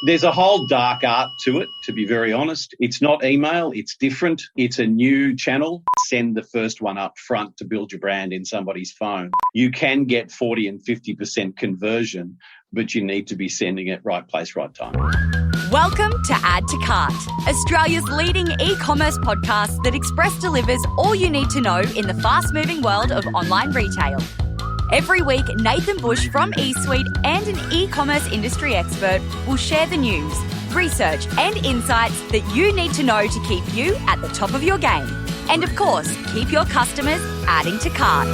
There's a whole dark art to it, to be very honest. It's not email, it's different. It's a new channel. Send the first one up front to build your brand in somebody's phone. You can get 40 and 50% conversion, but you need to be sending it right place, right time. Welcome to Add to Cart, Australia's leading e-commerce podcast that express delivers all you need to know in the fast-moving world of online retail. Every week, Nathan Bush from eSuite and an e-commerce industry expert will share the news, research and insights that you need to know to keep you at the top of your game. And of course, keep your customers adding to cart.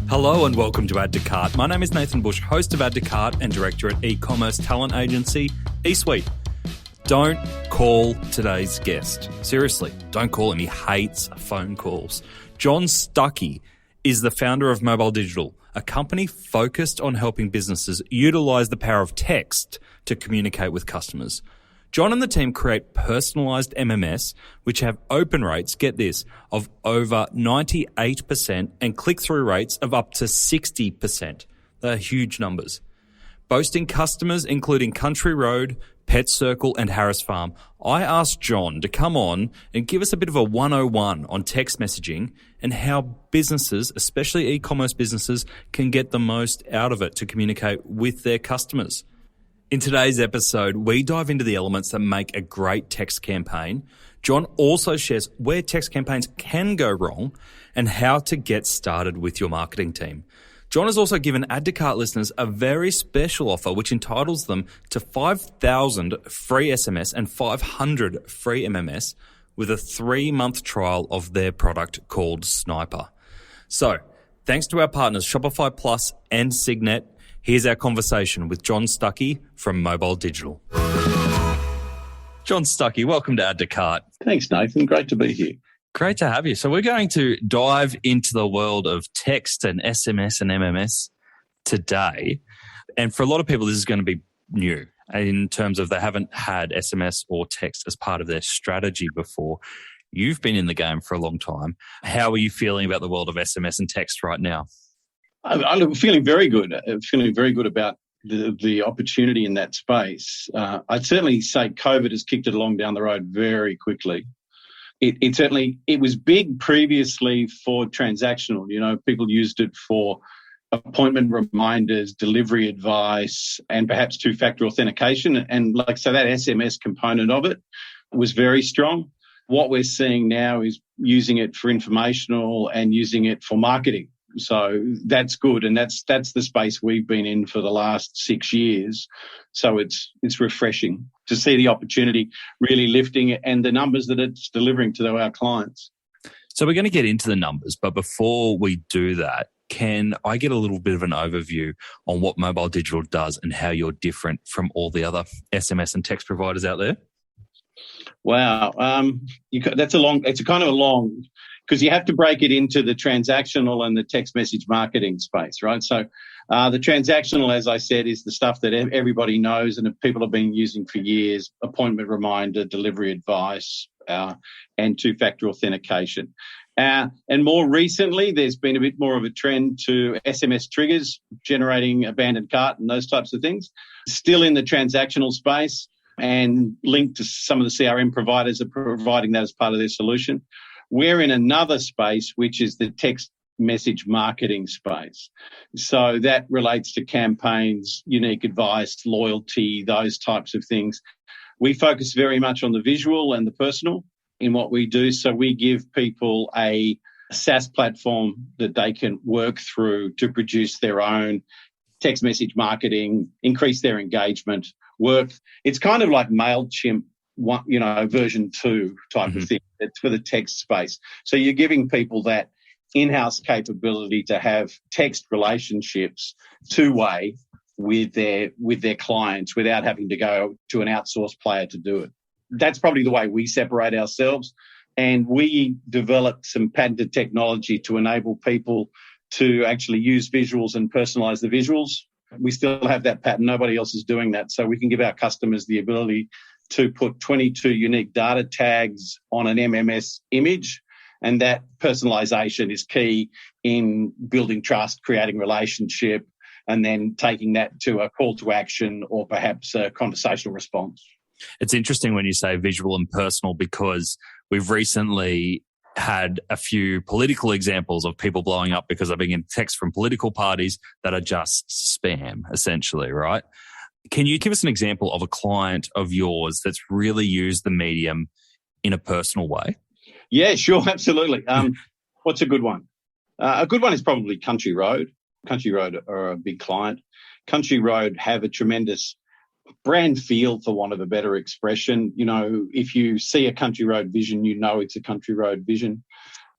Hello and welcome to Add to Cart. My name is Nathan Bush, host of Add to Cart and director at e-commerce talent agency eSuite. Don't call today's guest. Seriously, don't call him. He hates phone calls. John Stuckey is the founder of MobileDigital, a company focused on helping businesses utilize the power of text to communicate with customers. John and the team create personalised MMS, which have open rates, get this, of over 98% and click-through rates of up to 60%. They're huge numbers. Boasting customers including Country Road, Pet Circle and Harris Farm, I asked John to come on and give us a bit of a 101 on text messaging and how businesses, especially e-commerce businesses, can get the most out of it to communicate with their customers. In today's episode, we dive into the elements that make a great text campaign. John also shares where text campaigns can go wrong and how to get started with your marketing team. John has also given Add to Cart listeners a very special offer which entitles them to 5,000 free SMS and 500 free MMS with a 3-month trial of their product called Sniper. So, thanks to our partners Shopify Plus and Signet, here's our conversation with John Stuckey from MobileDigital. John Stuckey, welcome to Add to Cart. Thanks, Nathan. Great to be here. Great to have you. So we're going to dive into the world of text and SMS and MMS today. And for a lot of people, this is going to be new in terms of they haven't had SMS or text as part of their strategy before. You've been in the game for a long time. How are you feeling about the world of SMS and text right now? I'm feeling very good. Feeling very good about the opportunity in that space. I'd certainly say COVID has kicked it along down the road very quickly. It was big previously for transactional. You know, people used it for appointment reminders, delivery advice, and perhaps two-factor authentication. And so that SMS component of it was very strong. What we're seeing now is using it for informational and using it for marketing. So that's good. And that's the space we've been in for the last 6 years. So it's refreshing to see the opportunity really lifting and the numbers that it's delivering to our clients. So we're going to get into the numbers, but before we do that, can I get a little bit of an overview on what MobileDigital does and how you're different from all the other SMS and text providers out there? Wow. It's a kind of a long, because you have to break it into the transactional and the text message marketing space, right? So the transactional, as I said, is the stuff that everybody knows and people have been using for years: appointment reminder, delivery advice, and two-factor authentication. And more recently, there's been a bit more of a trend to SMS triggers, generating abandoned cart and those types of things. Still in the transactional space and linked to some of the CRM providers are providing that as part of their solution. We're in another space, which is the text message marketing space. So that relates to campaigns, unique advice, loyalty, those types of things. We focus very much on the visual and the personal in what we do. So we give people a SaaS platform that they can work through to produce their own text message marketing, increase their engagement, work. It's kind of like MailChimp, version 2 type of thing. It's for the text space. So you're giving people that in-house capability to have text relationships two-way with their clients without having to go to an outsourced player to do it. That's probably the way we separate ourselves. And we developed some patented technology to enable people to actually use visuals and personalize the visuals. We still have that patent. Nobody else is doing that. So we can give our customers the ability to put 22 unique data tags on an MMS image. And that personalization is key in building trust, creating relationship, and then taking that to a call to action or perhaps a conversational response. It's interesting when you say visual and personal, because we've recently had a few political examples of people blowing up because they're being getting texts from political parties that are just spam, essentially, right? Can you give us an example of a client of yours that's really used the medium in a personal way? Yeah, sure, absolutely. What's a good one? A good one is probably Country Road. Country Road are a big client. Country Road have a tremendous brand feel, for want of a better expression. You know, if you see a Country Road vision, you know it's a Country Road vision.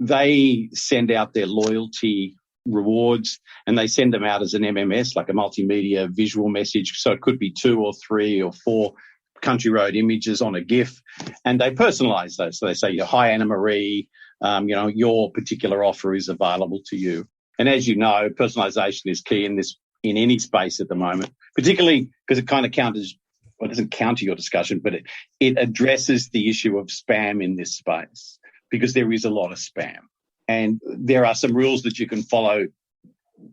They send out their loyalty rewards, and they send them out as an MMS, like a multimedia visual message. So it could be 2 or 3 or 4 Country Road images on a GIF, and they personalise those. So they say, "Hi, Anna Marie, your particular offer is available to you." And as you know, personalisation is key in any space at the moment, particularly because it kind of it doesn't counter your discussion, but it addresses the issue of spam in this space, because there is a lot of spam. And there are some rules that you can follow,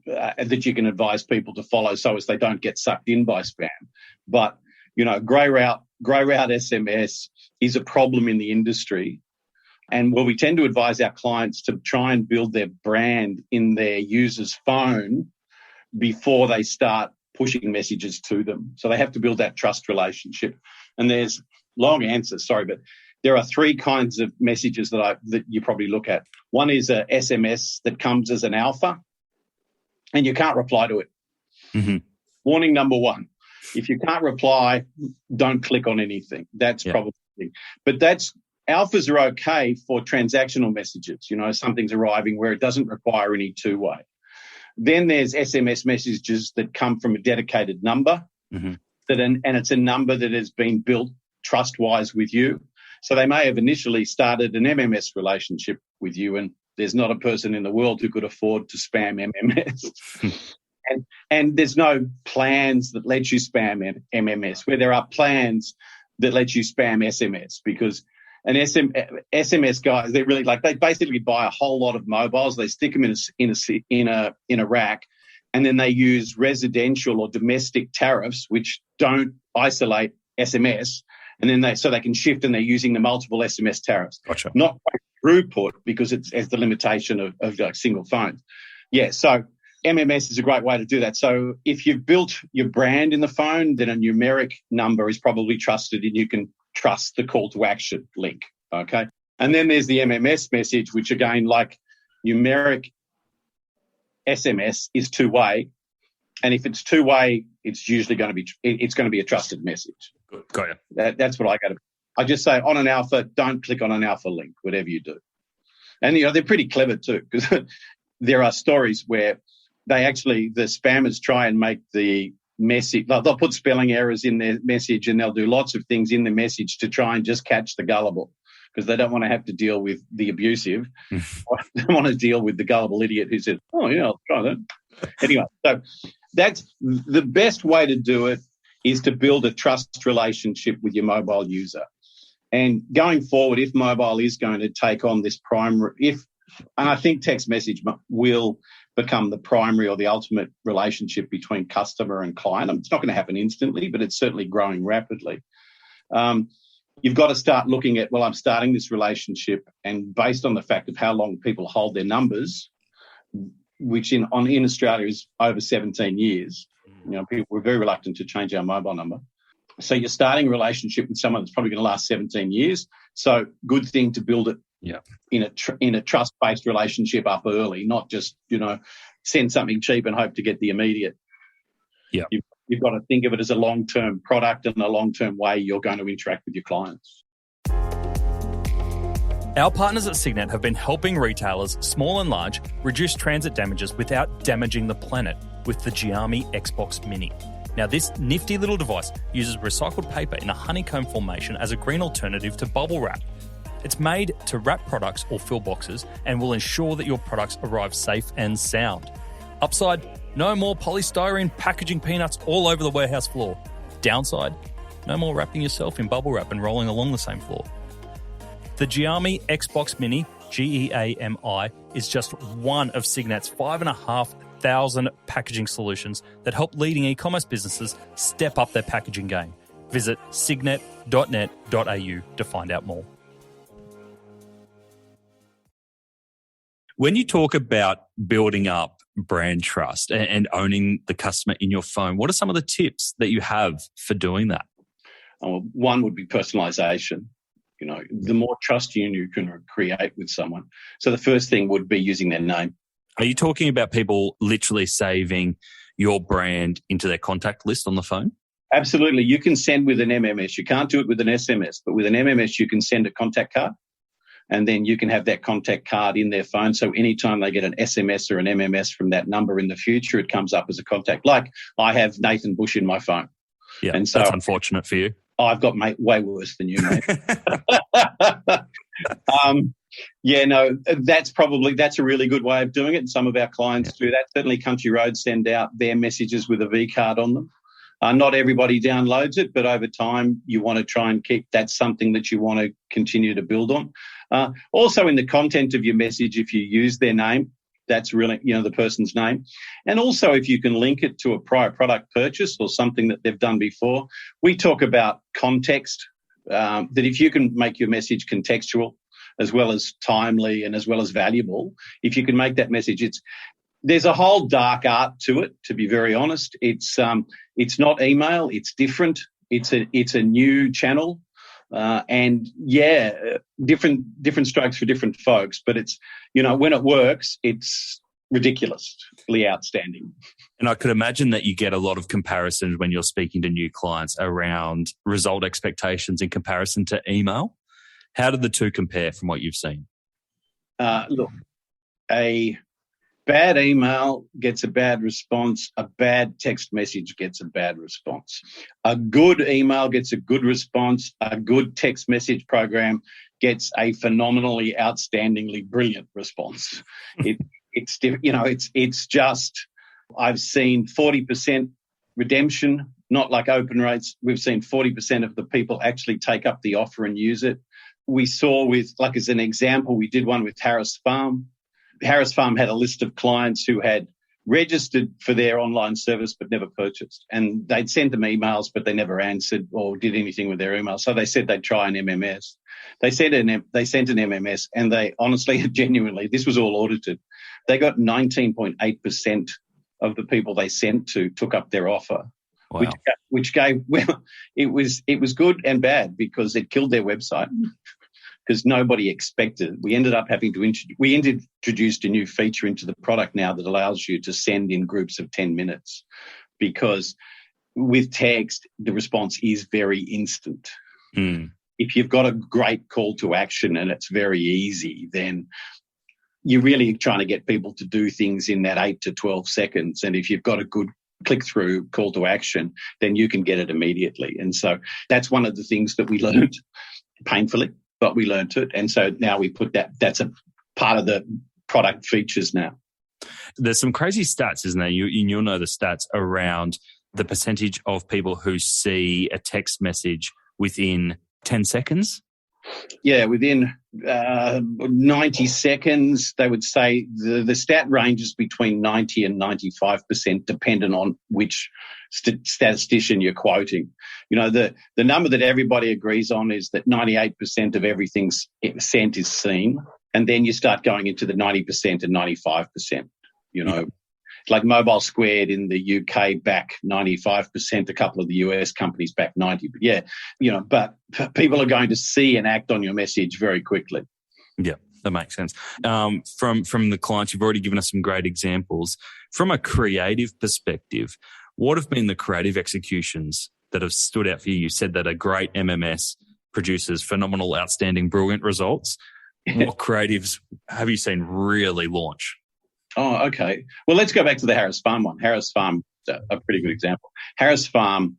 that you can advise people to follow so as they don't get sucked in by spam. But, grey route SMS is a problem in the industry. And we tend to advise our clients to try and build their brand in their user's phone before they start pushing messages to them. So they have to build that trust relationship. And there's long answers, sorry, but there are 3 kinds of messages that you probably look at. One is a SMS that comes as an alpha, and you can't reply to it. Mm-hmm. Warning number 1, if you can't reply, don't click on anything. That's probably, but alphas are okay for transactional messages. Something's arriving where it doesn't require any two-way. Then there's SMS messages that come from a dedicated number, and it's a number that has been built trust-wise with you. So they may have initially started an MMS relationship with you, and there's not a person in the world who could afford to spam MMS. and there's no plans that let you spam MMS, where there are plans that let you spam SMS, because an SMS guys, they basically buy a whole lot of mobiles. They stick them in a rack, and then they use residential or domestic tariffs which don't isolate SMS, and then so they can shift, and they're using the multiple SMS tariffs. Gotcha. Not quite throughput, because it's the limitation of like single phones. Yeah, so MMS is a great way to do that. So if you've built your brand in the phone, then a numeric number is probably trusted, and you can trust the call to action link, okay? And then there's the MMS message, which again, like numeric SMS, is two-way. And if it's two-way, it's usually going to be a trusted message. Good. Got you. That's what I just say on an alpha, don't click on an alpha link, whatever you do. And they're pretty clever too, because there are stories where the spammers try and make the message, they'll put spelling errors in their message, and they'll do lots of things in the message to try and just catch the gullible, because they don't want to have to deal with the abusive. They want to deal with the gullible idiot who says, "Oh yeah, I'll try that." Anyway, so that's the best way to do it, is to build a trust relationship with your mobile user. And going forward, if mobile is going to take on this primary, and I think text message will become the primary or the ultimate relationship between customer and client. It's not going to happen instantly, but it's certainly growing rapidly. You've got to start looking at, I'm starting this relationship, and based on the fact of how long people hold their numbers, which in Australia is over 17 years, people were very reluctant to change our mobile number. So you're starting a relationship with someone that's probably going to last 17 years. So good thing to build it in a trust-based relationship up early, not just, send something cheap and hope to get the immediate. Yeah. You've got to think of it as a long-term product and a long-term way you're going to interact with your clients. Our partners at Signet have been helping retailers, small and large, reduce transit damages without damaging the planet with the Xiaomi Xbox Mini. Now, this nifty little device uses recycled paper in a honeycomb formation as a green alternative to bubble wrap. It's made to wrap products or fill boxes and will ensure that your products arrive safe and sound. Upside, no more polystyrene packaging peanuts all over the warehouse floor. Downside, no more wrapping yourself in bubble wrap and rolling along the same floor. The Xiaomi Xbox Mini, GEAMI, is just one of Signet's 5,500 1,000 packaging solutions that help leading e-commerce businesses step up their packaging game. Visit signet.net.au to find out more. When you talk about building up brand trust and owning the customer in your phone, what are some of the tips that you have for doing that? One would be personalisation. The more trust you can create with someone. So the first thing would be using their name. Are you talking about people literally saving your brand into their contact list on the phone? Absolutely. You can send with an MMS. You can't do it with an SMS, but with an MMS, you can send a contact card, and then you can have that contact card in their phone. So anytime they get an SMS or an MMS from that number in the future, it comes up as a contact. Like I have Nathan Bush in my phone. Yeah, and so that's unfortunate for you. I've got way worse than you, mate. That's a really good way of doing it. And some of our clients do that. Certainly Country Road send out their messages with a V card on them. Not everybody downloads it, but over time you want to try and keep that something that you want to continue to build on. Also in the content of your message, if you use their name, that's really, the person's name. And also if you can link it to a prior product purchase or something that they've done before. We talk about context, that if you can make your message contextual as well as timely and as well as valuable, if you can make that message, there's a whole dark art to it, to be very honest. It's not email, it's different. It's a new channel. Different strokes for different folks, but it's, when it works, it's ridiculously outstanding. And I could imagine that you get a lot of comparisons when you're speaking to new clients around result expectations in comparison to email. How do the two compare from what you've seen? Look, a bad email gets a bad response. A bad text message gets a bad response. A good email gets a good response. A good text message program gets a phenomenally, outstandingly brilliant response. It's just, I've seen 40% redemption, not like open rates. We've seen 40% of the people actually take up the offer and use it. We saw as an example, we did one with Harris Farm. Harris Farm had a list of clients who had registered for their online service but never purchased. And they'd sent them emails, but they never answered or did anything with their emails. So they said they'd try an MMS. They sent an MMS, and they honestly, genuinely, this was all audited. They got 19.8% of the people they sent to took up their offer. Wow. Which gave, it was good and bad because it killed their website. Because nobody expected it. We ended up having to introduced a new feature into the product now that allows you to send in groups of 10 minutes, because with text, the response is very instant. If you've got a great call to action and it's very easy, then you're really trying to get people to do things in that 8 to 12 seconds. And if you've got a good click-through call to action, then you can get it immediately. And so that's one of the things that we learned painfully. But we learned it. And so now we put that's a part of the product features now. There's some crazy stats, isn't there? You'll know the stats around the percentage of people who see a text message within 10 seconds. Yeah, within 90 seconds, they would say the stat ranges between 90 and 95%, dependent on which statistician you're quoting. The number that everybody agrees on is that 98% of everything sent is seen, and then you start going into the 90% and 95%. Like Mobile Squared in the UK back 95%, a couple of the US companies back 90%. But people are going to see and act on your message very quickly. Yeah, that makes sense. From the clients, you've already given us some great examples. From a creative perspective, what have been the creative executions that have stood out for you? You said that a great MMS produces phenomenal, outstanding, brilliant results. What creatives have you seen really launch? Oh, okay. Well, let's go back to the Harris Farm one. Harris Farm, a pretty good example. Harris Farm,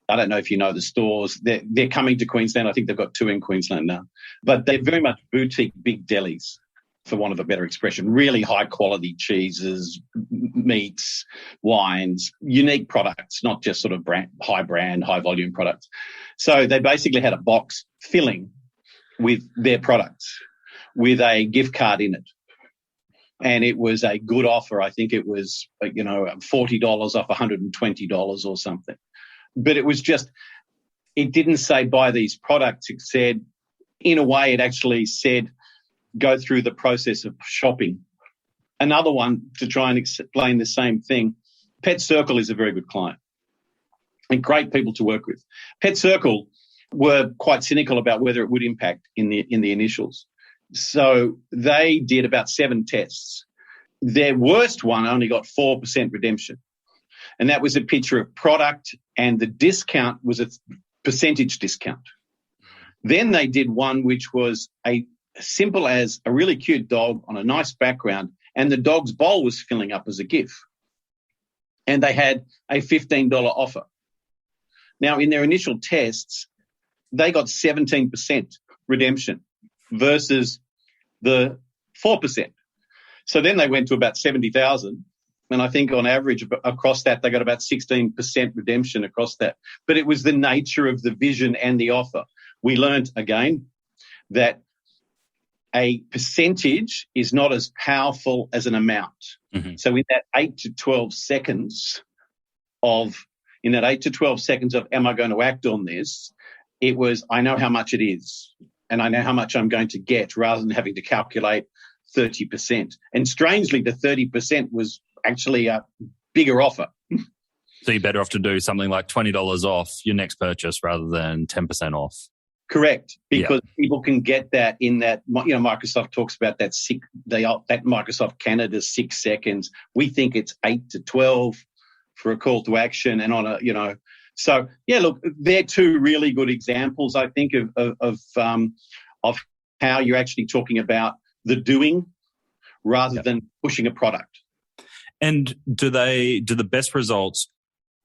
I don't know if you know the stores. They're coming to Queensland. I think they've got 2 in Queensland now. But they're very much boutique big delis, for want of a better expression. Really high-quality cheeses, meats, wines, unique products, not just sort of brand, high-volume products. So they basically had a box filling with their products with a gift card in it. and it was a good offer. I think it was, $40 off $120 or something. But it was just, it didn't say buy these products. It said, in a way, it actually said go through the process of shopping. Another one to try and explain the same thing. Pet Circle is a very good client and great people to work with. Pet Circle were quite cynical about whether it would impact in the initials. So they did about 7 tests. Their worst one only got 4% redemption. And that was a picture of product, and the discount was a percentage discount. Then they did one which was a simple as a really cute dog on a nice background, and the dog's bowl was filling up as a GIF. And they had a $15 offer. Now, in their initial tests, they got 17% redemption versus the 4%. So then they went to about 70,000. And I think on average across that, they got about 16% redemption across that. But it was the nature of the vision and the offer. We learned again that a percentage is not as powerful as an amount. Mm-hmm. So in that 8 to 12 seconds of am I going to act on this? It was, I know how much it is and I know how much I'm going to get, rather than having to calculate 30%. And strangely, the 30% was actually a bigger offer. So you're better off to do something like $20 off your next purchase rather than 10% off. Correct, because people can get that in that, Microsoft talks about that that Microsoft Canada 6 seconds. We think it's 8 to 12 for a call to action, and on a, So look, they're 2 really good examples, I think, of how you're actually talking about the doing rather than pushing a product. And do the best results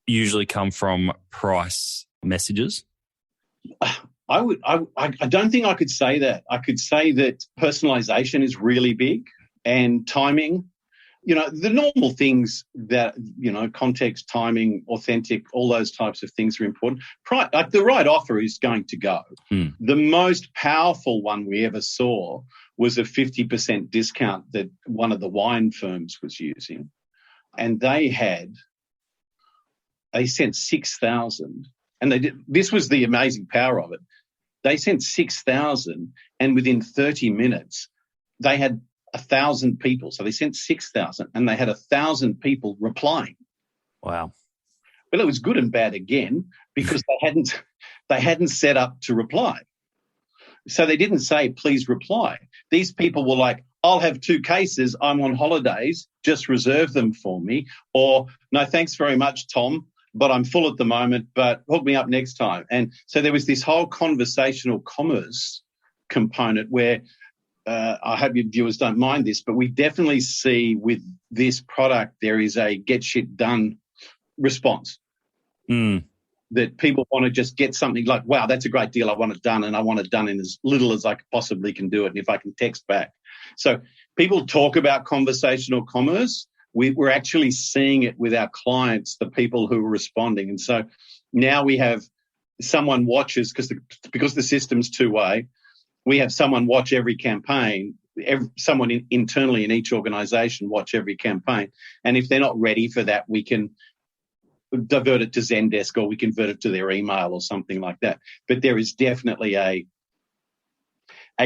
usually come from price messages? I don't think I could say that. I could say that personalisation is really big, and timing. The normal things that, context, timing, authentic, all those types of things are important. Like the right offer is going to go. The most powerful one we ever saw was a 50% discount that one of the wine firms was using. And they sent 6,000, and this was the amazing power of it. They sent 6,000, and within 30 minutes, they had 1,000 people. So they sent 6,000, and they had 1,000 people replying. Wow. Well, it was good and bad again, because they hadn't set up to reply. So they didn't say, please reply. These people were like, I'll have 2 cases. I'm on holidays. Just reserve them for me. Or, no, thanks very much, Tom, but I'm full at the moment, but hook me up next time. And so there was this whole conversational commerce component where I hope your viewers don't mind this, but we definitely see with this product there is a get shit done response. That people want to just get something like, wow, that's a great deal. I want it done, and I want it done in as little as I possibly can do it, and if I can text back. So people talk about conversational commerce. We're actually seeing it with our clients, the people who are responding. And so now we have someone watches, because the system's 2-way, we have someone watch every campaign, someone internally in each organisation watch every campaign. And if they're not ready for that, we can divert it to Zendesk, or we convert it to their email or something like that. But there is definitely a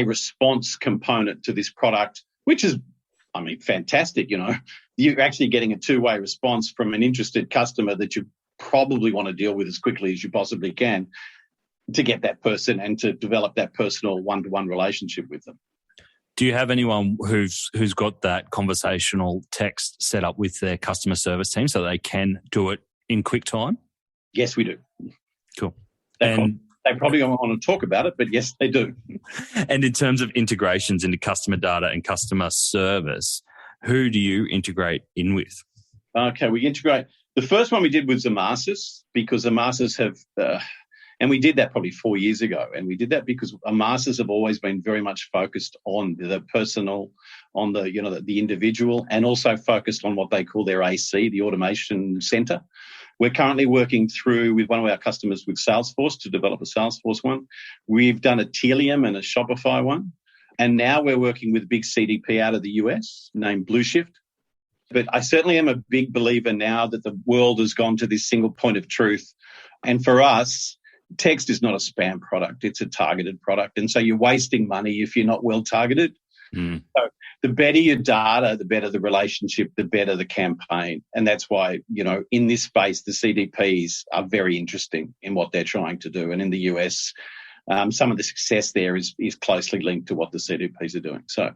response component to this product, which is, fantastic. You're actually getting a 2-way response from an interested customer that you probably want to deal with as quickly as you possibly can to get that person and to develop that personal one-to-one relationship with them. Do you have anyone who's got that conversational text set up with their customer service team so they can do it in quick time? Yes, we do. Cool. They probably don't want to talk about it, but yes, they do. And in terms of integrations into customer data and customer service, who do you integrate in with? Okay, we integrate. The first one we did was Amasis, because Amasis have, and we did that probably 4 years ago. And we did that because Amasis have always been very much focused on the personal, on the individual, and also focused on what they call their AC, the automation center. We're currently working through with one of our customers with Salesforce to develop a Salesforce one. We've done a Telium and a Shopify one. And now we're working with a big CDP out of the US named Blue Shift. But I certainly am a big believer now that the world has gone to this single point of truth. And for us, text is not a spam product. It's a targeted product. And so you're wasting money if you're not well targeted. So the better your data, the better the relationship, the better the campaign. And that's why, in this space, the CDPs are very interesting in what they're trying to do. And in the US, some of the success there is closely linked to what the CDPs are doing. So,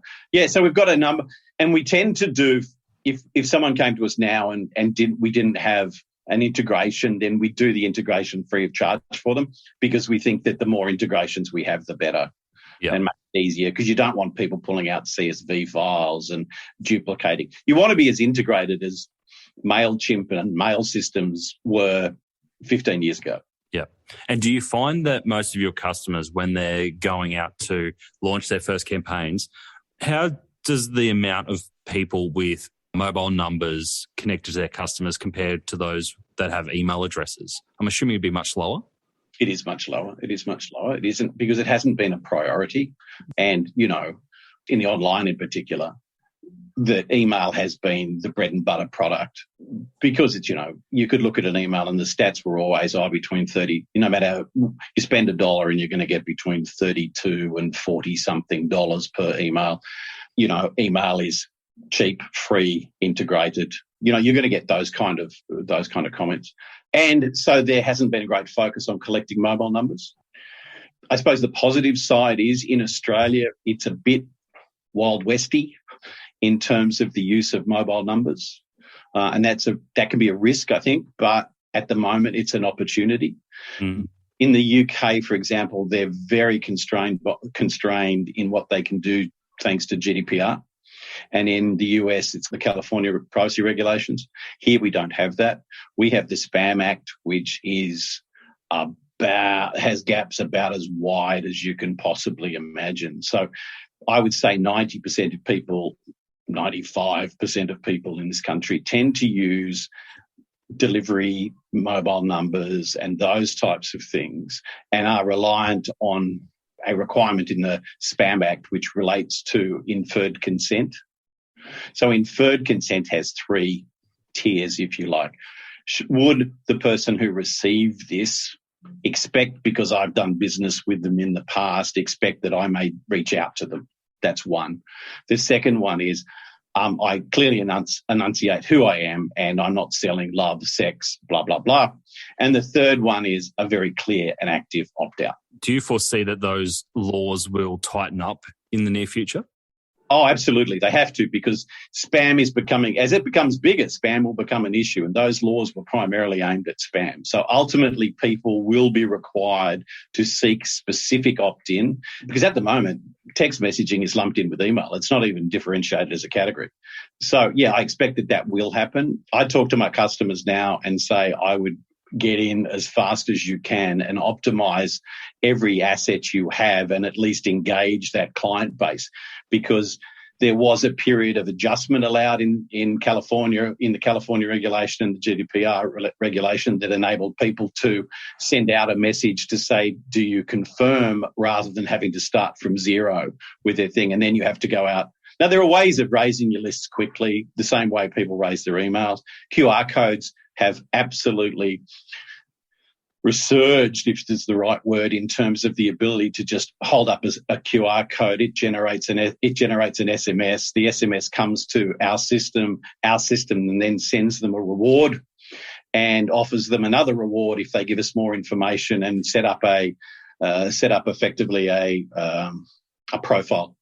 so we've got a number. And we tend to do, if someone came to us now and we didn't have an integration, then we do the integration free of charge for them, because we think that the more integrations we have, the better. And make it easier, because you don't want people pulling out CSV files and duplicating. You want to be as integrated as MailChimp and mail systems were 15 years ago. Yeah. And do you find that most of your customers, when they're going out to launch their first campaigns, how does the amount of people with mobile numbers connected to their customers compared to those that have email addresses? I'm assuming it'd be much lower. It is much lower. It isn't, because it hasn't been a priority. And, in the online in particular, that email has been the bread and butter product, because it's, you could look at an email and the stats were always between 30, no matter, you spend $1 and you're going to get between 32 and 40 something dollars per email. Email is cheap, free, integrated. You're going to get those kind of comments. And so there hasn't been a great focus on collecting mobile numbers. I suppose the positive side is, in Australia, it's a bit Wild Westy in terms of the use of mobile numbers. And that can be a risk, I think, but at the moment it's an opportunity. In the UK, for example, they're very constrained in what they can do thanks to GDPR. And in the US, it's the California privacy regulations. Here we don't have that. We have the Spam Act, which is has gaps about as wide as you can possibly imagine. So I would say 90% of people, 95% of people in this country tend to use delivery, mobile numbers, and those types of things, and are reliant on a requirement in the Spam Act which relates to inferred consent. So inferred consent has 3 tiers, if you like. Would the person who received this expect, because I've done business with them in the past, expect that I may reach out to them? That's one. The second one is I clearly enunciate who I am, and I'm not selling love, sex, blah, blah, blah. And the third one is a very clear and active opt-out. Do you foresee that those laws will tighten up in the near future? Oh, absolutely. They have to, because spam is becoming, as it becomes bigger, spam will become an issue. And those laws were primarily aimed at spam. So ultimately, people will be required to seek specific opt-in, because at the moment, text messaging is lumped in with email. It's not even differentiated as a category. So, I expect that will happen. I talk to my customers now and say I would get in as fast as you can and optimize every asset you have and at least engage that client base, because there was a period of adjustment allowed in California, in the California regulation and the GDPR regulation, that enabled people to send out a message to say, do you confirm, rather than having to start from zero with their thing. And then you have to go out. Now, there are ways of raising your lists quickly, the same way people raise their emails. QR codes have absolutely resurged, if this is the right word, in terms of the ability to just hold up as a QR code. It generates an SMS. The SMS comes to our system and then sends them a reward and offers them another reward if they give us more information and set up effectively a profile.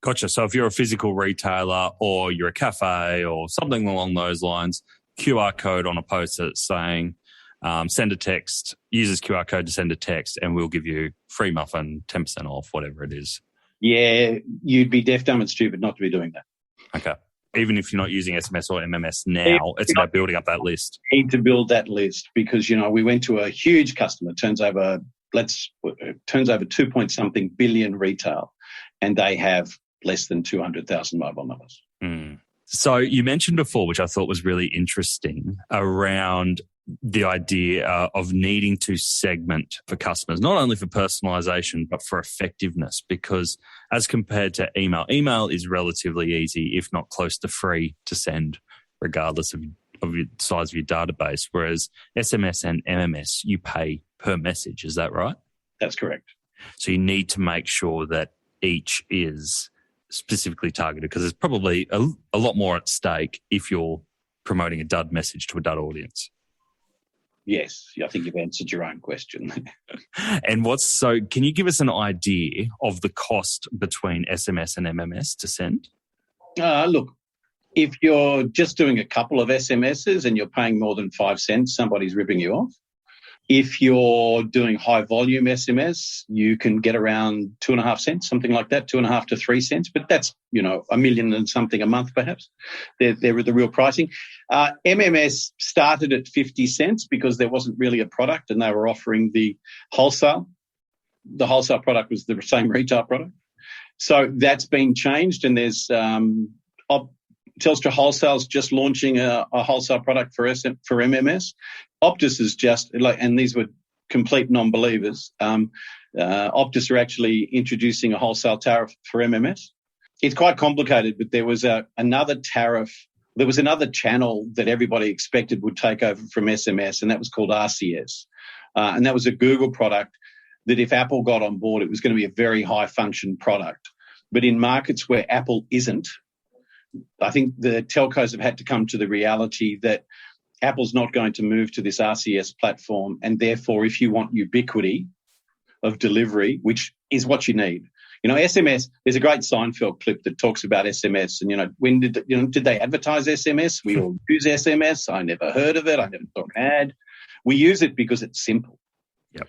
Gotcha. So if you're a physical retailer or you're a cafe or something along those lines, QR code on a poster saying, send a text, uses QR code to send a text, and we'll give you free muffin, 10% off, whatever it is. Yeah, you'd be deaf, dumb and stupid not to be doing that. Okay. Even if you're not using SMS or MMS now, it's about building up that list. You need to build that list, because, we went to a huge customer, turns over 2-point-something billion retail, and they have less than 200,000 mobile numbers. So you mentioned before, which I thought was really interesting, around the idea of needing to segment for customers, not only for personalization, but for effectiveness, because as compared to email is relatively easy, if not close to free to send, regardless of the size of your database. Whereas SMS and MMS, you pay per message. Is that right? That's correct. So you need to make sure that each is specifically targeted, because there's probably a lot more at stake if you're promoting a dud message to a dud audience. Yes, I think you've answered your own question. And can you give us an idea of the cost between SMS and MMS to send? Look, if you're just doing a couple of SMSs and you're paying more than 5 cents, somebody's ripping you off. If you're doing high volume SMS, you can get around 2.5 cents, something like that, 2.5 to 3 cents. But that's, $1 million and something a month, perhaps. They're the real pricing. MMS started at 50 cents because there wasn't really a product and they were offering the wholesale. The wholesale product was the same retail product. So that's been changed, and there's Telstra Wholesale's just launching a wholesale product for MMS. Optus is just and these were complete non-believers. Optus are actually introducing a wholesale tariff for MMS. It's quite complicated, but there was another tariff. There was another channel that everybody expected would take over from SMS, and that was called RCS. And that was a Google product that if Apple got on board, it was going to be a very high function product. But in markets where Apple isn't, I think the telcos have had to come to the reality that Apple's not going to move to this RCS platform, and therefore, if you want ubiquity of delivery, which is what you need, SMS. There's a great Seinfeld clip that talks about SMS, and when did they advertise SMS? We all use SMS. I never heard of it. I never saw an ad. We use it because it's simple. Yep.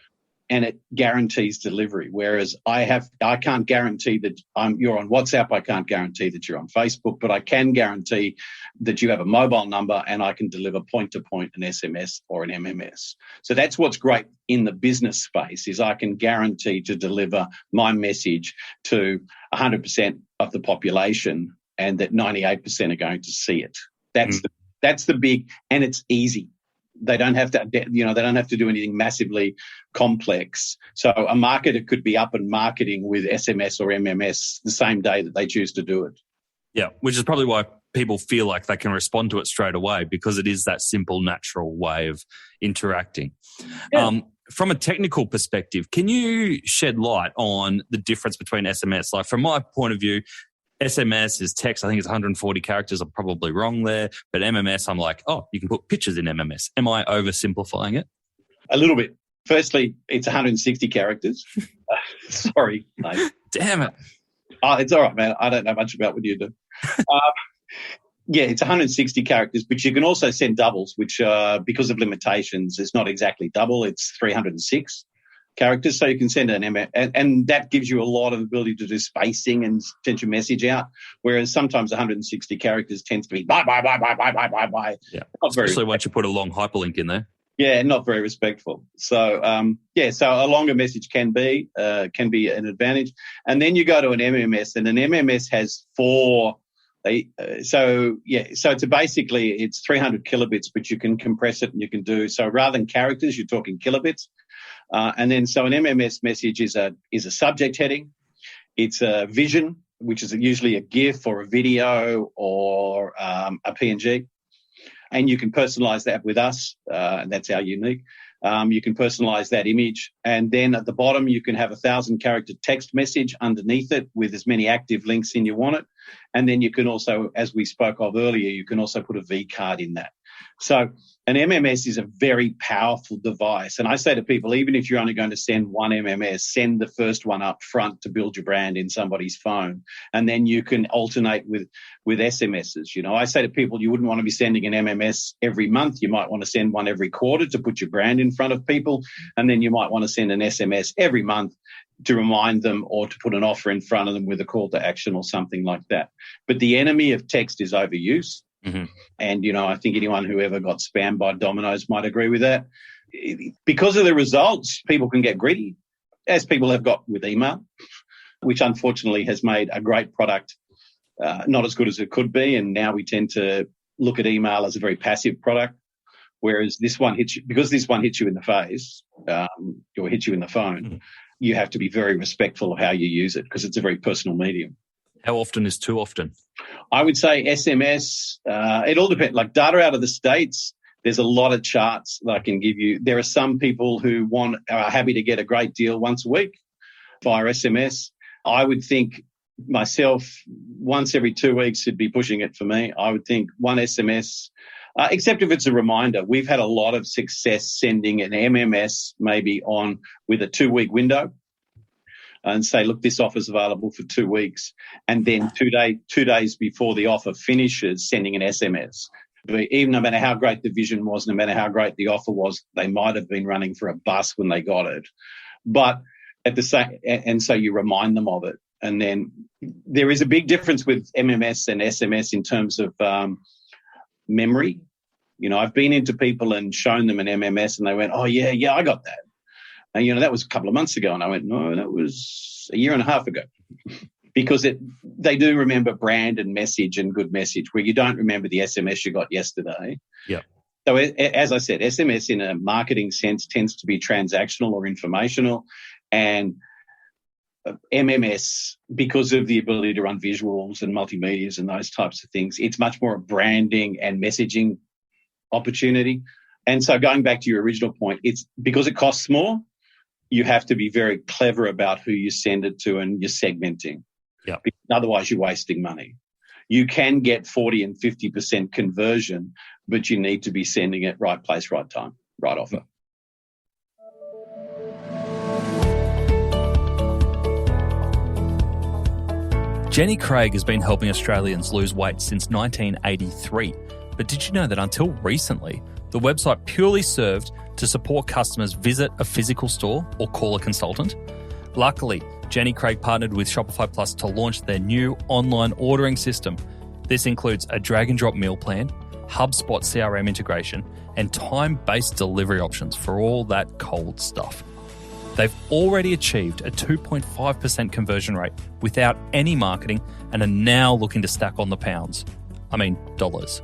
And it guarantees delivery. Whereas I can't guarantee that you're on WhatsApp. I can't guarantee that you're on Facebook, but I can guarantee that you have a mobile number and I can deliver point to point an SMS or an MMS. So that's what's great in the business space is I can guarantee to deliver my message to 100% of the population and that 98% are going to see it. That's the big, and it's easy. They don't have to, they don't have to do anything massively complex. So a marketer could be up and marketing with SMS or MMS the same day that they choose to do it. Yeah, which is probably why people feel like they can respond to it straight away, because it is that simple, natural way of interacting. Yeah. From a technical perspective, can you shed light on the difference between SMS? Like from my point of view, SMS is text. I think it's 140 characters. I'm probably wrong there. But MMS, I'm like, you can put pictures in MMS. Am I oversimplifying it? A little bit. Firstly, it's 160 characters. Sorry, mate. Damn it. It's all right, man. I don't know much about what you do. Yeah, it's 160 characters, but you can also send doubles, which because of limitations, is not exactly double. It's 306. Characters, so you can send an MMS, and that gives you a lot of ability to do spacing and send your message out, whereas sometimes 160 characters tends to be bye. Yeah, especially once you put a long hyperlink in there. Yeah, not very respectful. So, so a longer message can be an advantage. And then you go to an MMS, and an MMS has 4. So it's basically it's 300 kilobits, but you can compress it and you can do so rather than characters, you're talking kilobits. And then so an MMS message is a subject heading. It's a vision, which is usually a GIF or a video or a PNG. And you can personalize that with us, and that's our unique. You can personalize that image. And then at the bottom, you can have 1,000-character text message underneath it with as many active links in you want it. And then you can also, as we spoke of earlier, you can also put a V card in that. So an MMS is a very powerful device. And I say to people, even if you're only going to send one MMS, send the first one up front to build your brand in somebody's phone. And then you can alternate with SMSs. I say to people, you wouldn't want to be sending an MMS every month. You might want to send one every quarter to put your brand in front of people. And then you might want to send an SMS every month to remind them or to put an offer in front of them with a call to action or something like that. But the enemy of text is overuse. Mm-hmm. And, I think anyone who ever got spammed by Domino's might agree with that. Because of the results, people can get greedy, as people have got with email, which unfortunately has made a great product not as good as it could be. And now we tend to look at email as a very passive product. Whereas this one hits you, because this one hits you in the face, or hits you in the phone, you have to be very respectful of how you use it because it's a very personal medium. How often is too often? I would say SMS, it all depends. Like data out of the States, there's a lot of charts that I can give you. There are some people who are happy to get a great deal once a week via SMS. I would think myself, once every 2 weeks would be pushing it for me. I would think one SMS, except if it's a reminder. We've had a lot of success sending an MMS maybe on with a 2-week window and say, look, this offer's available for 2 weeks. And then 2 days before the offer finishes, sending an SMS. But even no matter how great the vision was, no matter how great the offer was, they might have been running for a bus when they got it. But at the same, and so you remind them of it. And then there is a big difference with MMS and SMS in terms of memory. You know, I've been into people and shown them an MMS and they went, oh, yeah, I got that. And, you know, that was a couple of months ago. And I went, no, that was a year and a half ago. Because they do remember brand and message and good message, where you don't remember the SMS you got yesterday. Yeah. So as I said, SMS in a marketing sense tends to be transactional or informational, and MMS, because of the ability to run visuals and multimedias and those types of things, it's much more a branding and messaging opportunity. And so going back to your original point, it's because it costs more, you have to be very clever about who you send it to and you're segmenting. Yeah. Otherwise, you're wasting money. You can get 40 and 50% conversion, but you need to be sending it right place, right time, right offer. Jenny Craig has been helping Australians lose weight since 1983. But did you know that until recently, the website purely served to support customers visit a physical store or call a consultant? Luckily, Jenny Craig partnered with Shopify Plus to launch their new online ordering system. This includes a drag-and-drop meal plan, HubSpot CRM integration, and time-based delivery options for all that cold stuff. They've already achieved a 2.5% conversion rate without any marketing and are now looking to stack on the dollars.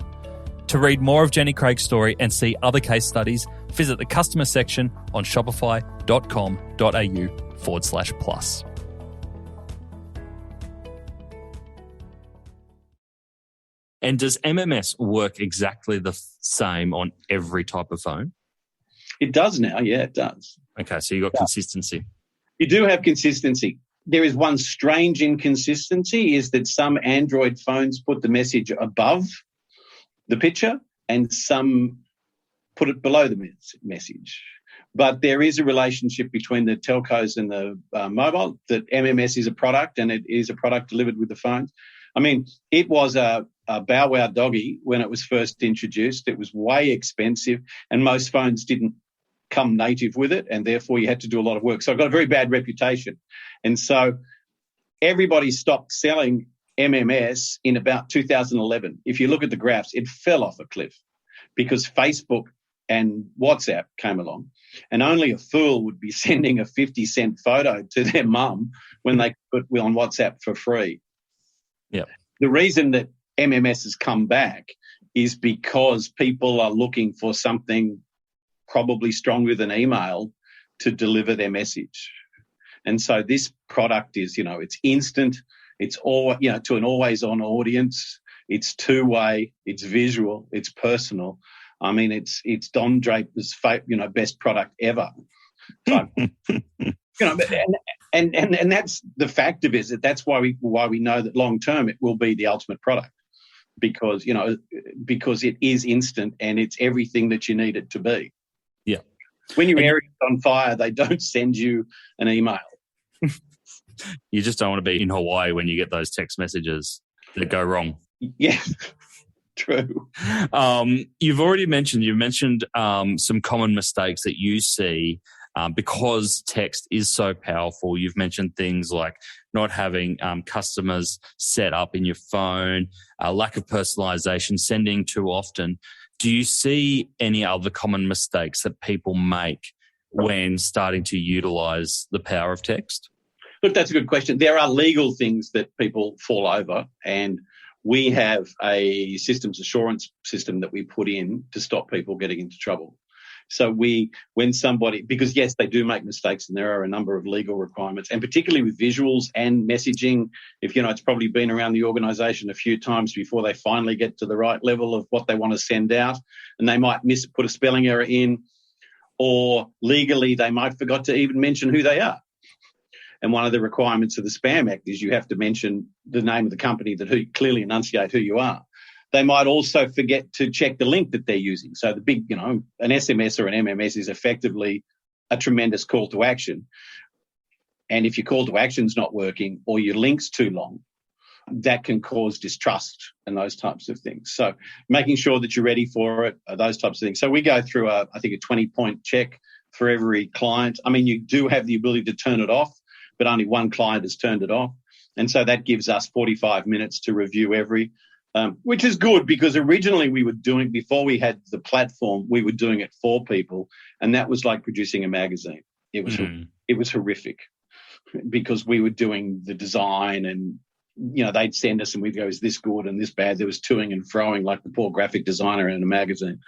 To read more of Jenny Craig's story and see other case studies, visit the customer section on shopify.com.au/plus. And does MMS work exactly the same on every type of phone? It does now, yeah, it does. Okay, so you've got consistency. You do have consistency. There is one strange inconsistency, is that some Android phones put the message above the picture and some put it below the message. But there is a relationship between the telcos and the mobile, that MMS is a product and it is a product delivered with the phones. I mean, it was a bow wow doggy when it was first introduced. It was way expensive and most phones didn't come native with it, and therefore you had to do a lot of work. So it got a very bad reputation. And so everybody stopped selling MMS in about 2011. If you look at the graphs, it fell off a cliff because Facebook and WhatsApp came along, and only a fool would be sending a 50-cent photo to their mum when they could put it on WhatsApp for free. Yeah. The reason that MMS has come back is because people are looking for something probably stronger than email to deliver their message. And so this product is, it's instant, it's all, to an always-on audience, it's two-way, it's visual, it's personal. I mean, it's Don Draper's best product ever. So, and that's the fact of it, is that that's why we know that long term it will be the ultimate product, because it is instant and it's everything that you need it to be. Yeah. When your area's on fire, they don't send you an email. You just don't want to be in Hawaii when you get those text messages that go wrong. Yeah. True. You've mentioned some common mistakes that you see because text is so powerful. You've mentioned things like not having customers set up in your phone, lack of personalization, sending too often. Do you see any other common mistakes that people make when starting to utilize the power of text? Look, that's a good question. There are legal things that people fall over, and we have a systems assurance system that we put in to stop people getting into trouble. So when somebody, because yes, they do make mistakes and there are a number of legal requirements, and particularly with visuals and messaging, if, it's probably been around the organisation a few times before they finally get to the right level of what they want to send out, and they might put a spelling error in, or legally they might forgot to even mention who they are. And one of the requirements of the Spam Act is you have to mention the name of the company clearly enunciate who you are. They might also forget to check the link that they're using. So the big, an SMS or an MMS is effectively a tremendous call to action. And if your call to action's not working or your link's too long, that can cause distrust and those types of things. So making sure that you're ready for it, those types of things. So we go through a 20-point check for every client. I mean, you do have the ability to turn it off, but only one client has turned it off. And so that gives us 45 minutes to review which is good, because originally we were doing, before we had the platform, we were doing it for people, and that was like producing a magazine. It was horrific, because we were doing the design and, they'd send us and we'd go, is this good and this bad? There was toing and froing like the poor graphic designer in a magazine.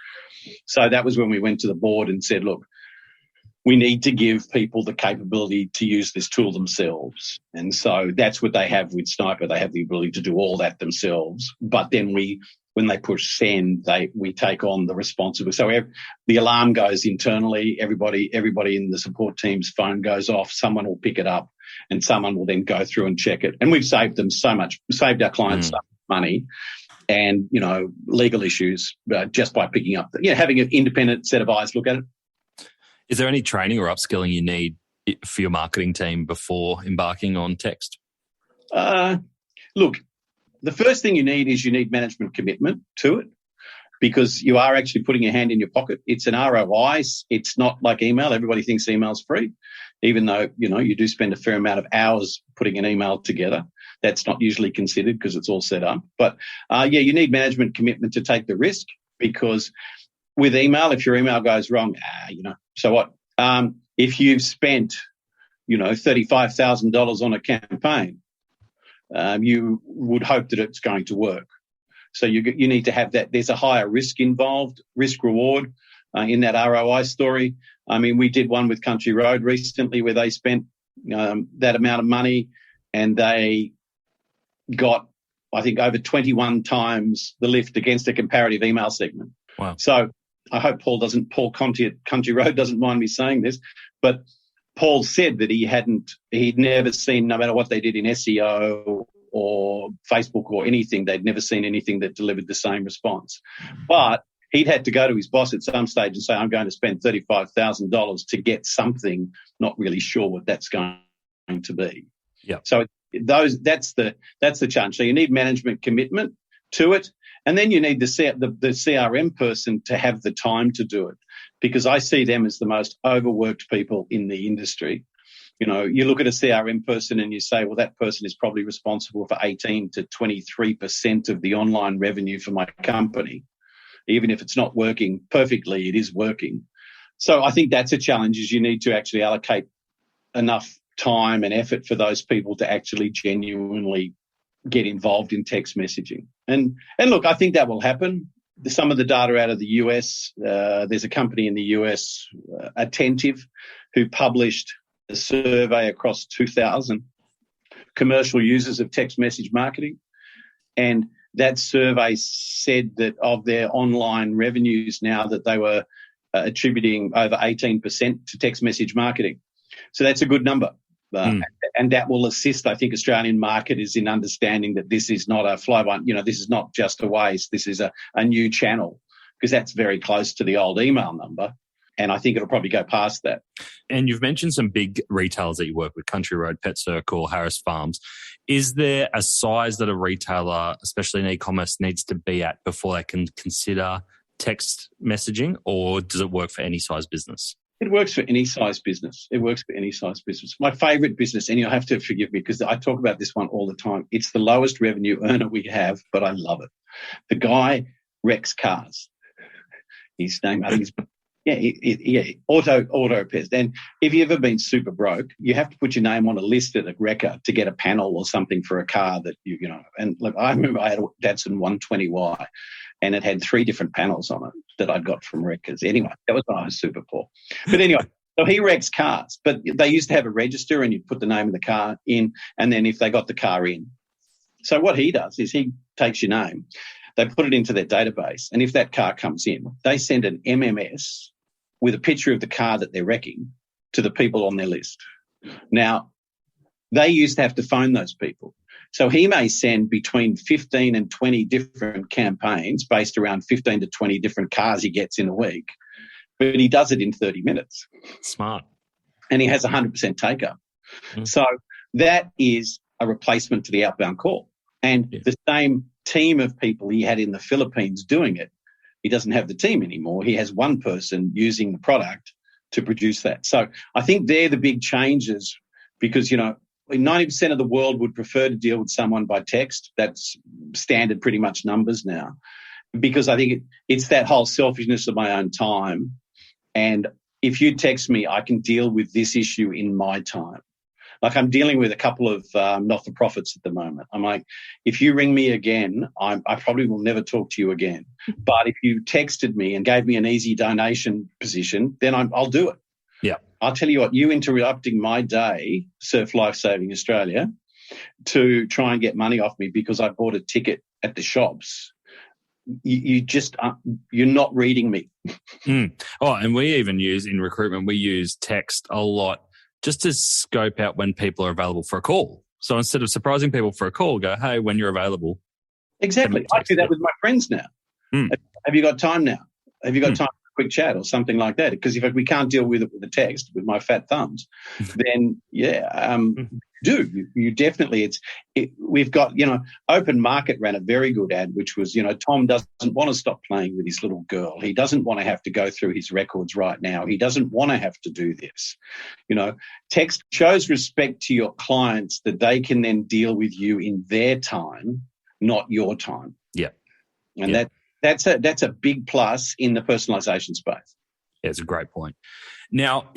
So that was when we went to the board and said, look, we need to give people the capability to use this tool themselves. And so that's what they have with Sniper. They have the ability to do all that themselves. But then when they push send, we take on the responsibility. So the alarm goes internally. Everybody in the support team's phone goes off. Someone will pick it up and someone will then go through and check it. And we've saved them saved our clients so much money and, legal issues just by picking up, having an independent set of eyes look at it. Is there any training or upskilling you need for your marketing team before embarking on text? Look, the first thing you need management commitment to it, because you are actually putting your hand in your pocket. It's an ROI. It's not like email. Everybody thinks email's free, even though, you do spend a fair amount of hours putting an email together. That's not usually considered because it's all set up. But, you need management commitment to take the risk, because with email, if your email goes wrong, so what? If you've spent, $35,000 on a campaign, you would hope that it's going to work. So you need to have that. There's a higher risk involved, risk reward in that ROI story. I mean, we did one with Country Road recently where they spent that amount of money and they got, I think, over 21 times the lift against a comparative email segment. Wow. So I hope Paul Conti at Country Road doesn't mind me saying this, but Paul said that he'd never seen, no matter what they did in SEO or Facebook or anything, they'd never seen anything that delivered the same response. But he'd had to go to his boss at some stage and say, I'm going to spend $35,000 to get something, not really sure what that's going to be. Yeah. So that's the challenge. So you need management commitment to it. And then you need the CRM person to have the time to do it, because I see them as the most overworked people in the industry. You look at a CRM person and you say, well, that person is probably responsible for 18 to 23% of the online revenue for my company. Even if it's not working perfectly, it is working. So I think that's a challenge, is you need to actually allocate enough time and effort for those people to actually genuinely get involved in text messaging. And look, I think that will happen. Some of the data out of the US, there's a company in the US, Attentive, who published a survey across 2,000 commercial users of text message marketing. And that survey said that of their online revenues now, that they were attributing over 18% to text message marketing. So that's a good number. And that will assist, I think, Australian marketers in understanding that this is not a fly-by, this is not just a waste. This is a new channel, because that's very close to the old email number. And I think it'll probably go past that. And you've mentioned some big retailers that you work with, Country Road, Pet Circle, Harris Farms. Is there a size that a retailer, especially in e-commerce, needs to be at before they can consider text messaging, or does it work for any size business? It works for any size business. My favourite business, and you'll have to forgive me because I talk about this one all the time, it's the lowest revenue earner we have, but I love it. The guy wrecks cars. His name, I think, is Auto repairs. Then if you've ever been super broke, you have to put your name on a list at a wrecker to get a panel or something for a car that you know. And look, I remember I had a Datsun 120Y and it had 3 different panels on it that I'd got from wreckers. Anyway, that was when I was super poor. But anyway, so he wrecks cars, but they used to have a register and you'd put the name of the car in, and then if they got the car in. So what he does is he takes your name, they put it into their database, and if that car comes in, they send an MMS with a picture of the car that they're wrecking to the people on their list. Now, they used to have to phone those people. So he may send between 15 and 20 different campaigns based around 15 to 20 different cars he gets in a week, but he does it in 30 minutes. Smart. And he has 100% take-up. So that is a replacement to the outbound call. And the same team of people he had in the Philippines doing it, he doesn't have the team anymore. He has one person using the product to produce that. So I think they're the big changes because, you know, 90% of the world would prefer to deal with someone by text. That's standard pretty much numbers now, because I think it's that whole selfishness of my own time. And if you text me, I can deal with this issue in my time. Like I'm dealing with a couple of not-for-profits at the moment. I'm like, if you ring me again, I probably will never talk to you again. But if you texted me and gave me an easy donation position, then I'll do it. Yeah. I'll tell you what, you interrupting my day, Surf Life Saving Australia, to try and get money off me because I bought a ticket at the shops. You just, you're not reading me. Oh, and we even use, in recruitment, we use text a lot just to scope out when people are available for a call. So instead of surprising people for a call, go, hey, when you're available. Exactly. I do that with my friends now. Have you got time now? Have you got time for a quick chat or something like that? Because if we can't deal with it with a text, with my fat thumbs, then, you definitely, we've got, you know, Open Market ran a very good ad, which was, you know, Tom doesn't want to stop playing with his little girl. He doesn't want to have to go through his records right now. He doesn't want to have to do this. You know, text shows respect to your clients that they can then deal with you in their time, not your time. Yeah. And that's a big plus in the personalisation space. Yeah, it's a great point. Now,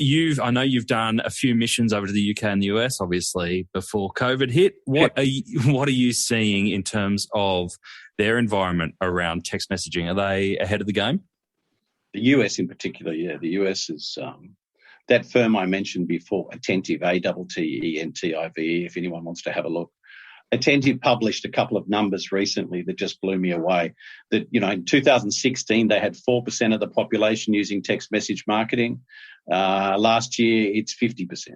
I know you've done a few missions over to the UK and the US, obviously, before COVID hit. What are you seeing in terms of their environment around text messaging? Are they ahead of the game? The US in particular, yeah. The US is that firm I mentioned before, Attentive, Attentive, if anyone wants to have a look. Attentive published a couple of numbers recently that just blew me away. That, you know, in 2016, they had 4% of the population using text message marketing. Last year, it's 50%.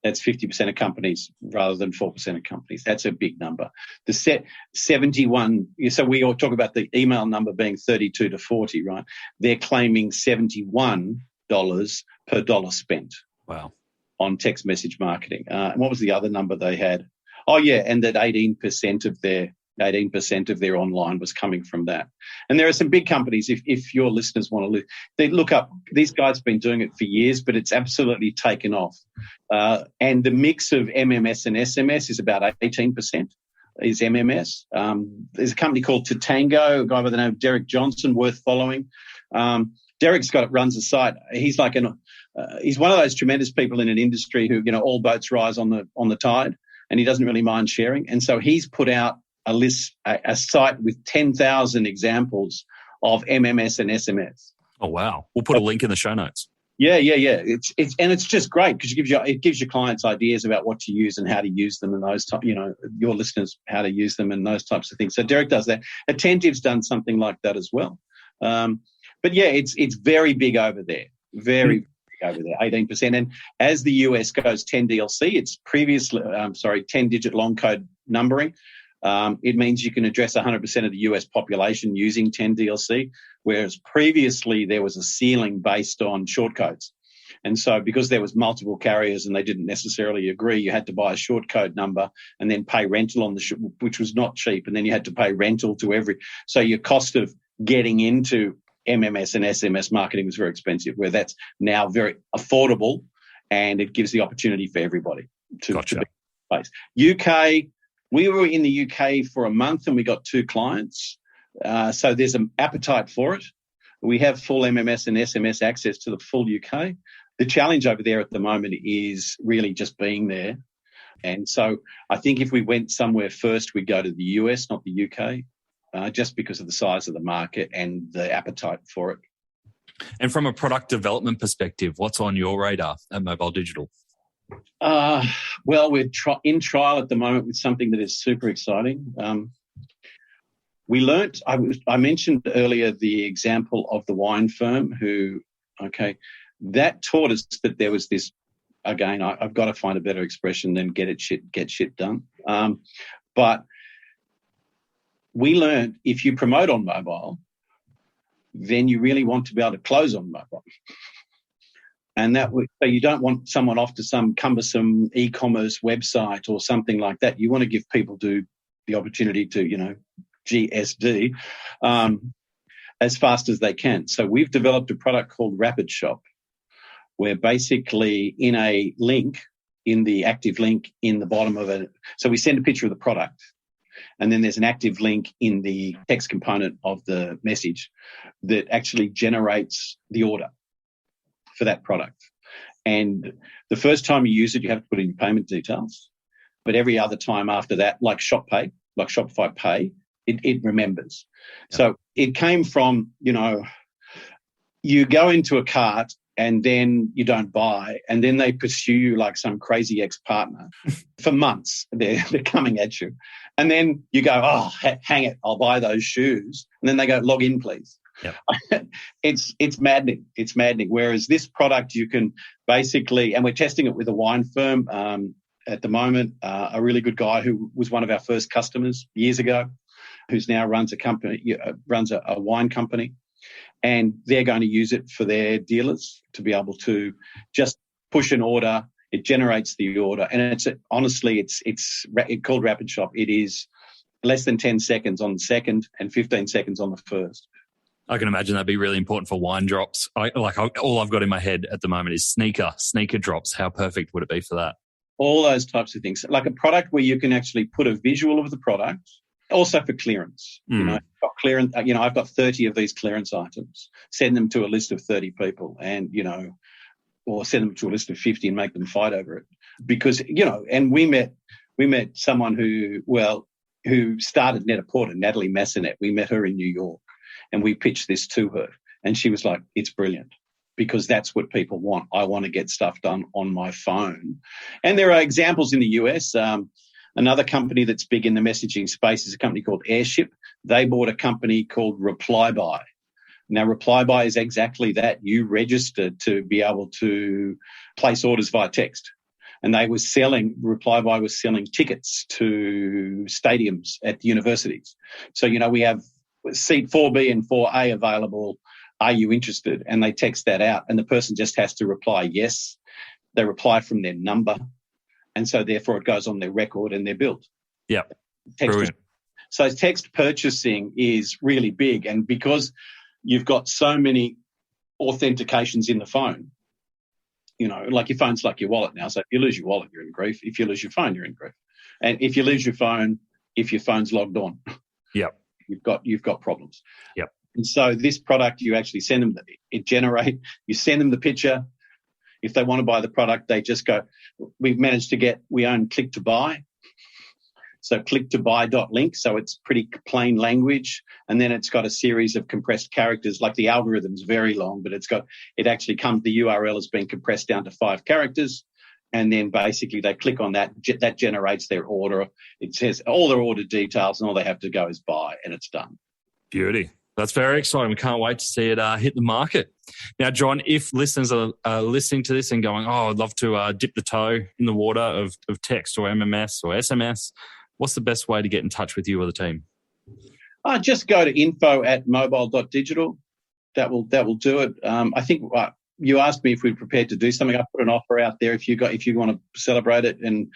That's 50% of companies rather than 4% of companies. That's a big number. The 71, so we all talk about the email number being 32 to 40, right? They're claiming $71 per dollar spent. Wow. On text message marketing. And what was the other number they had? Oh, yeah, and that 18% of their online was coming from that. And there are some big companies, if your listeners want to they look up, these guys have been doing it for years, but it's absolutely taken off. And the mix of MMS and SMS is about 18% is MMS. There's a company called Tatango, a guy by the name of Derek Johnson, worth following. Derek's runs a site. He's like he's one of those tremendous people in an industry who, you know, all boats rise on the tide. And he doesn't really mind sharing. And so he's put out a site with 10,000 examples of MMS and SMS. Oh, wow. We'll put a link in the show notes. Yeah. It's just great because it gives your clients ideas about what to use and how to use them and those types, you know, your listeners, how to use them and those types of things. So Derek does that. Attentive's done something like that as well. But yeah, it's very big over there. Very over there, 18%. And as the US goes 10 DLC, it's previously, 10-digit long code numbering. It means you can address 100% of the US population using 10 DLC, whereas previously there was a ceiling based on short codes. And so because there was multiple carriers and they didn't necessarily agree, you had to buy a short code number and then pay rental on which was not cheap. And then you had to pay rental to so your cost of getting into MMS and SMS marketing was very expensive, where that's now very affordable and it gives the opportunity for everybody to be in place. UK, we were in the UK for a month and we got 2 clients. So there's an appetite for it. We have full MMS and SMS access to the full UK. The challenge over there at the moment is really just being there. And so I think if we went somewhere first, we'd go to the US, not the UK, just because of the size of the market and the appetite for it. And from a product development perspective, what's on your radar at MobileDigital? Well, we're in trial at the moment with something that is super exciting. We learnt, I mentioned earlier the example of the wine firm that taught us that there was this, again, I've got to find a better expression than get shit done. But we learned if you promote on mobile, then you really want to be able to close on mobile. And so you don't want someone off to some cumbersome e-commerce website or something like that. You want to give people the opportunity to, GSD as fast as they can. So we've developed a product called Rapid Shop, where basically in a link, in the active link in the bottom of it, so we send a picture of the product, and then there's an active link in the text component of the message that actually generates the order for that product. And the first time you use it, you have to put in your payment details. But every other time after that, like Shopify Pay, it remembers. Yeah. So it came from, you go into a cart and then you don't buy, and then they pursue you like some crazy ex-partner for months. They're coming at you. And then you go, oh, hang it, I'll buy those shoes. And then they go, log in, please. Yep. It's maddening. It's maddening. Whereas this product, you can basically, and we're testing it with a wine firm at the moment, a really good guy who was one of our first customers years ago, who's now runs a wine company. And they're going to use it for their dealers to be able to just push an order. It generates the order. And it's called Rapid Shop. It is less than 10 seconds on the second and 15 seconds on the first. I can imagine that'd be really important for wine drops. All I've got in my head at the moment is sneaker drops. How perfect would it be for that? All those types of things. Like a product where you can actually put a visual of the product. Also for clearance, clearance. I've got 30 of these clearance items. Send them to a list of 30 people, and or send them to a list of 50 and make them fight over it. Because and we met someone who started Net-a-Porter, Natalie Massenet. We met her in New York, and we pitched this to her, and she was like, "It's brilliant." Because that's what people want. I want to get stuff done on my phone. And there are examples in the US. Another company that's big in the messaging space is a company called Airship. They bought a company called ReplyBuy. Now, ReplyBuy is exactly that. You register to be able to place orders via text. And ReplyBuy was selling tickets to stadiums at universities. So, we have seat 4B and 4A available. Are you interested? And they text that out, and the person just has to reply yes. They reply from their number. And so, therefore, it goes on their record and they're billed. Yeah. Brilliant. So text purchasing is really big. And because you've got so many authentications in the phone, like your phone's like your wallet now. So if you lose your wallet, you're in grief. If you lose your phone, you're in grief. And if you lose your phone, if your phone's logged on, you've got problems. Yep. And so this product, you actually send them, you send them the picture. If they want to buy the product, they just go, we own Click to Buy. So click-to-buy.link. So it's pretty plain language. And then it's got a series of compressed characters, like the algorithm's very long, but the URL has been compressed down to 5 characters. And then basically they click on that generates their order. It says all their order details, and all they have to go is buy, and it's done. Beauty. That's very exciting. We can't wait to see it hit the market. Now, John, if listeners are listening to this and going, I'd love to dip the toe in the water of text or MMS or SMS, what's the best way to get in touch with you or the team? Just go to info@mobile.digital. That will do it. I think you asked me if we're prepared to do something. I put an offer out there if you want to celebrate it, and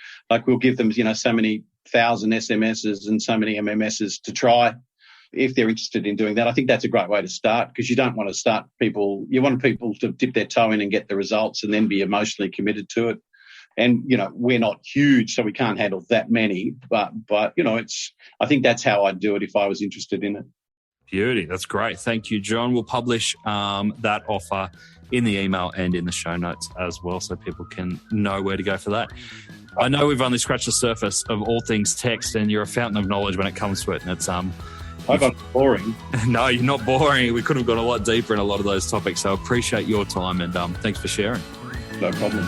we'll give them so many thousand SMSs and so many MMSs to try. If they're interested in doing that, I think that's a great way to start, because you don't want to start people. You want people to dip their toe in and get the results and then be emotionally committed to it. And, we're not huge, so we can't handle that many. But I think that's how I'd do it if I was interested in it. Beauty. That's great. Thank you, John. We'll publish that offer in the email and in the show notes as well, so people can know where to go for that. I know we've only scratched the surface of all things text, and you're a fountain of knowledge when it comes to it. And it's Hope I'm boring. No, you're not boring. We could have gone a lot deeper in a lot of those topics. So I appreciate your time, and thanks for sharing. No problem.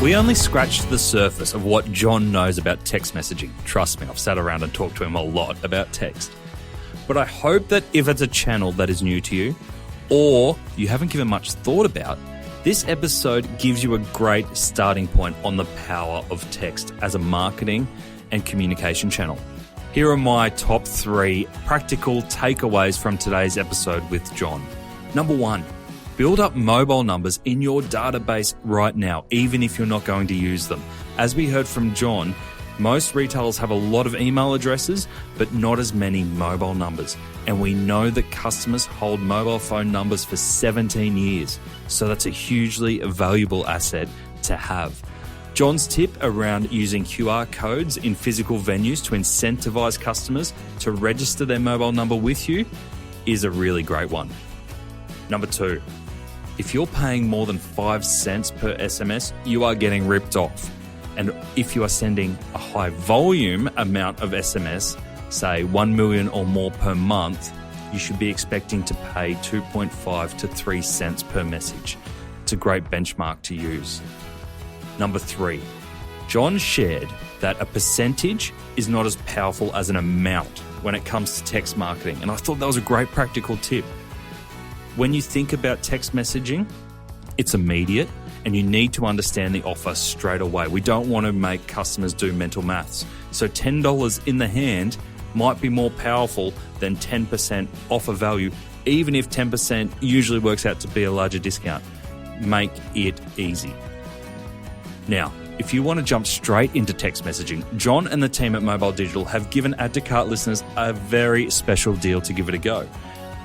We only scratched the surface of what John knows about text messaging. Trust me, I've sat around and talked to him a lot about text. But I hope that if it's a channel that is new to you, or you haven't given much thought about, this episode gives you a great starting point on the power of text as a marketing and communication channel. Here are my top 3 practical takeaways from today's episode with John. Number 1, build up mobile numbers in your database right now, even if you're not going to use them. As we heard from John, most retailers have a lot of email addresses, but not as many mobile numbers. And we know that customers hold mobile phone numbers for 17 years. So that's a hugely valuable asset to have. John's tip around using QR codes in physical venues to incentivize customers to register their mobile number with you is a really great one. Number 2, if you're paying more than 5 cents per SMS, you are getting ripped off. And if you are sending a high volume amount of SMS, say 1 million or more per month, you should be expecting to pay 2.5 to 3 cents per message. It's a great benchmark to use. Number 3, John shared that a percentage is not as powerful as an amount when it comes to text marketing. And I thought that was a great practical tip. When you think about text messaging, it's immediate and you need to understand the offer straight away. We don't want to make customers do mental maths. So $10 in the hand might be more powerful than 10% offer value, even if 10% usually works out to be a larger discount. Make it easy. Now, if you want to jump straight into text messaging, John and the team at MobileDigital have given Add to Cart listeners a very special deal to give it a go.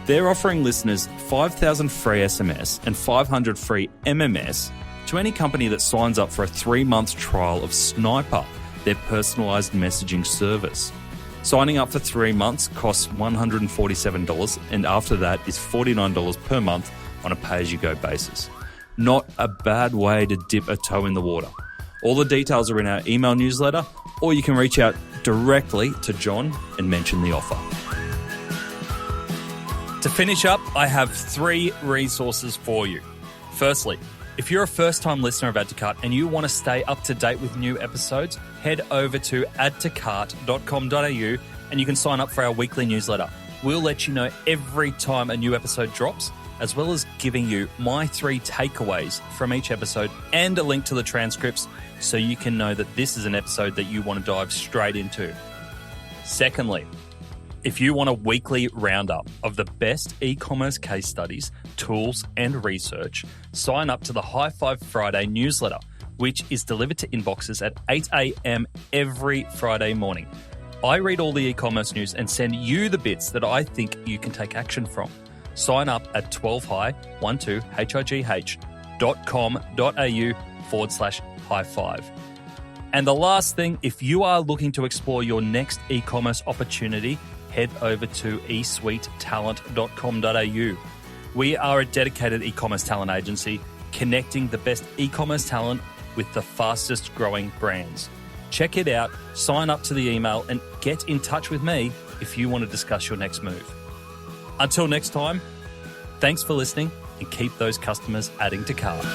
They're offering listeners 5,000 free SMS and 500 free MMS to any company that signs up for a 3-month trial of Sniper, their personalised messaging service. Signing up for 3 months costs $147, and after that is $49 per month on a pay-as-you-go basis. Not a bad way to dip a toe in the water. All the details are in our email newsletter, or you can reach out directly to John and mention the offer. To finish up, I have 3 resources for you. Firstly, if you're a first-time listener of Add to Cart and you want to stay up to date with new episodes, head over to addtocart.com.au and you can sign up for our weekly newsletter. We'll let you know every time a new episode drops, as well as giving you my 3 takeaways from each episode and a link to the transcripts so you can know that this is an episode that you want to dive straight into. Secondly, if you want a weekly roundup of the best e-commerce case studies, tools, and research, sign up to the High Five Friday newsletter, which is delivered to inboxes at 8 a.m. every Friday morning. I read all the e-commerce news and send you the bits that I think you can take action from. Sign up at 12high.com.au/high five. And the last thing, if you are looking to explore your next e-commerce opportunity, head over to esuitetalent.com.au. We are a dedicated e-commerce talent agency connecting the best e-commerce talent with the fastest growing brands. Check it out, sign up to the email, and get in touch with me if you want to discuss your next move. Until next time, thanks for listening and keep those customers adding to cart.